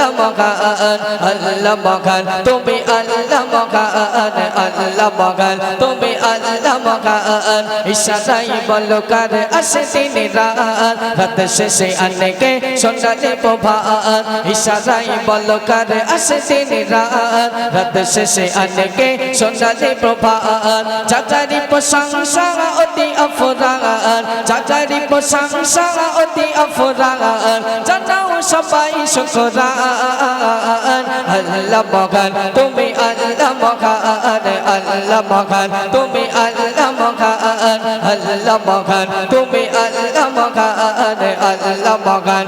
আল্লাহ মহান আল্লাহ মহান তুমি আল্লাহ মহান আল্লাহ মহান তুমি আল্লাহ মহান ইশারাই বলো কার আসে দিন রাত রাত শেষে আনেকে সোনালি প্রভাত ইশারাই বলো কার আসে দিন রাত রাত শেষে আনেকে সোনালি প্রভাত যাজারি প্রশংসা অতি অফুরান যাজারি প্রশংসা অতি অফুরান জানাও সবাই শুকরান আল্লাহ মহান তুমি আল্লাহ মহান আল্লাহ মহান তুমি আল্লাহ মহান আল্লাহ মহান তুমি আল্লাহ মহান আল্লাহ মহান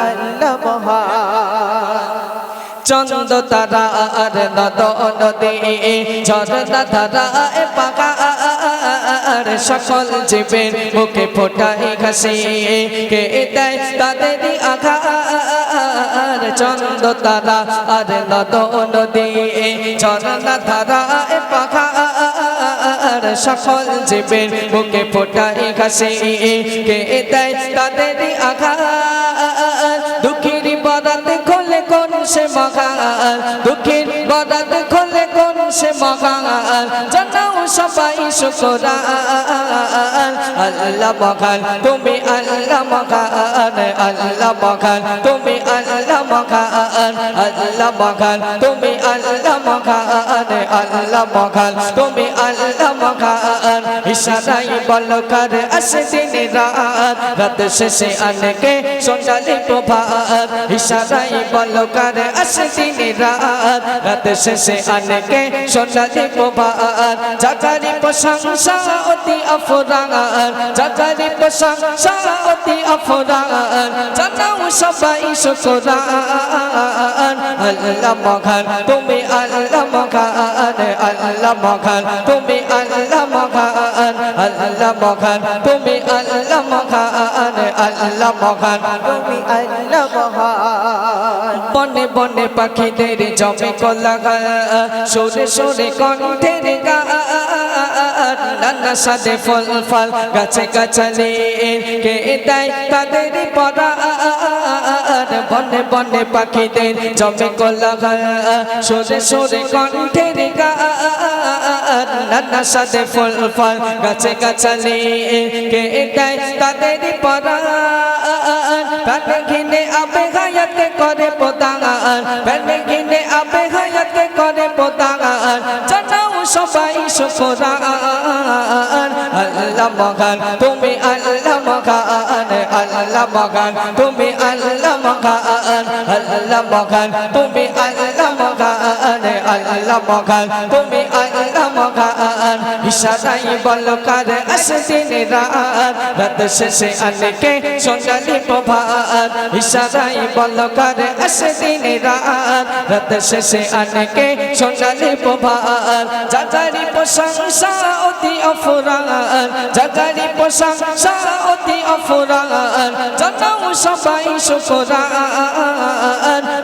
আল্লাহ মহান চন্দ্র তারা আর নদ নদী ঝরনা ধারা পাহাড় সকল জীবের মুখে ফোটাই হাসি কে দেয় তাদেরই আঘাত চন্দ্র তারা আর নদ নদী ঝরনা ধারা পাহাড় সকল জীবের মুখে ফোটাই হাসি কে দেয় তাদেরই আঘাত দুঃখের বরাত খোলে কোন সে মহান দুঃখের বরাত খোলে কোন সে মহান জানাও সবাই শুকরান আল্লাহ মহান তুমি আল্লাহ মহান আল্লাহ মহান তুমি আল্লাহ মহান আল্লাহ মহান তুমি আল্লাহ মহান আল্লাহ মহান তুমি আল্লাহ মহান ইশারাই বলো কার আসে দিন রাত রাত শেষে আনেকে সোনালি প্রভাত ইশারাই বলো কার আসে দিন রাত রাত শেষে আনেকে সোনালি প্রভাত যাজারি প্রশংসা অতি অফুরান যাজারি প্রশংসা অতি অফুরান জানাও সবাই শুকরান আল্লাহ মহান তুমি আল্লাহ মহান আল্লাহ মহান তুমি আল্লাহ মহান আল্লাহ মহান তুমি আল্লাহ মহান আল্লাহ মহান তুমি আল্লাহ মহান বনে বনে পাখিদের জমে কোলাহল সুরে সুরে কণ্ঠের গান নানা সাদে ফল ফল গাছে গাছালি কে দেয় তাদের পরাণ বনে বনে পাখিদের জমে কোলাহল সুরে সুরে কণ্ঠের গান নানা সাদে ফল ফল গাছে গাছালি কে দেয় তাদের পরাণ প্রাণে ঘিনে আবে হায়াতে করে প্রদান প্রাণে ঘিনে আবে হায়াতে করে প্রদান জানাও সবাই শুকরান আল্লাহ মহান তুমি আল্লাহ মহান আল্লাহ মহান তুমি আল্লাহ মহান আল্লাহ মহান তুমি আল্লাহ মহান আল্লাহ মহান তুমি আল্লাহ মহান ইশারাই বলো কার আসে দিন রাত রাত শেষে আনেকে সোনালি প্রভাত ইশারাই বলো কার আসে দিন রাত রাত শেষে আনেকে সোনালি প্রভাত যাজারি প্রশংসা অতি অফুরান যাজারি প্রশংসা অতি অফুরান জানাও সবাই শুকরান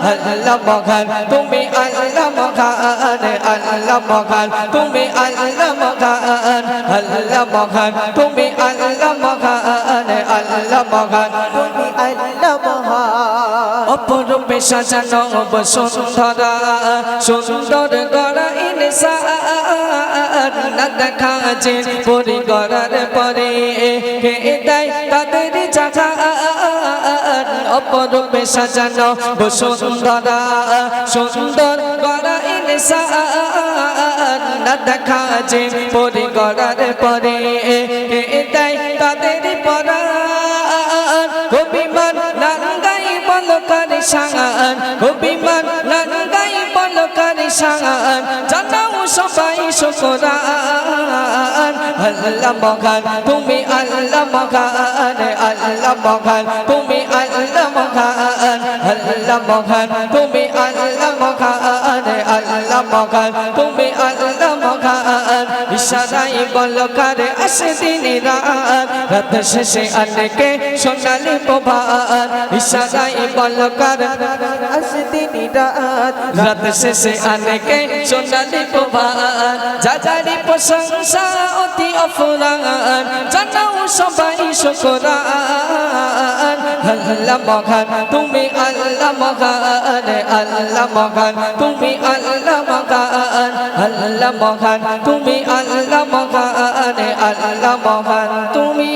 আল্লাহ মহান তুমি আল্লাহ মহান আল্লাহ মহান তুমি আল্লাহ মহান আল্লাহ মহান তুমি আল্লাহ মহান আল্লাহ মহান তুমি আল্লাহ মহান অপরূপে সাজানো বসুন্ধরা সুন্দর গড়া ইনসান না দেখা যে পরি গড়ার পরে কে দেয় তাদের জায়গা অপরূপে সাজানো বসুন্ধরা সুন্দর গড়া ইনসান না দেখা যে পরি গড়ার পরে কে দেয় তাদের পরাণ অভিমান নাঙ্গাই বলো কার সান অভিমান নাঙ্গাই বলো কার সান জানাও সবাই শুকরান আল্লাহ মহান তুমি আল্লাহ মহান আল্লাহ মহান তুমি আল্লাহ মহান আল্লাহ মহান তুমি আল্লাহ মহান আল্লাহ মহান তুমি আল্লাহ মহান ইশারায় বলকার আসে দিন রাত রাত শেষে আনকে সোনালি প্রভাত ইশারায় বলকার আসে দিন রাত রাত শেষে আনকে সোনালি প্রভাত যাজারি প্রশংসা অতি অফুরান জানাও সবাই শুকরান আল্লাহ মহান তুমি আল্লাহ মহান আল্লাহ মহান তুমি আল্লাহ মহান আল্লাহ মহান তুমি আল্লাহ মহান আল্লাহ মহান তুমি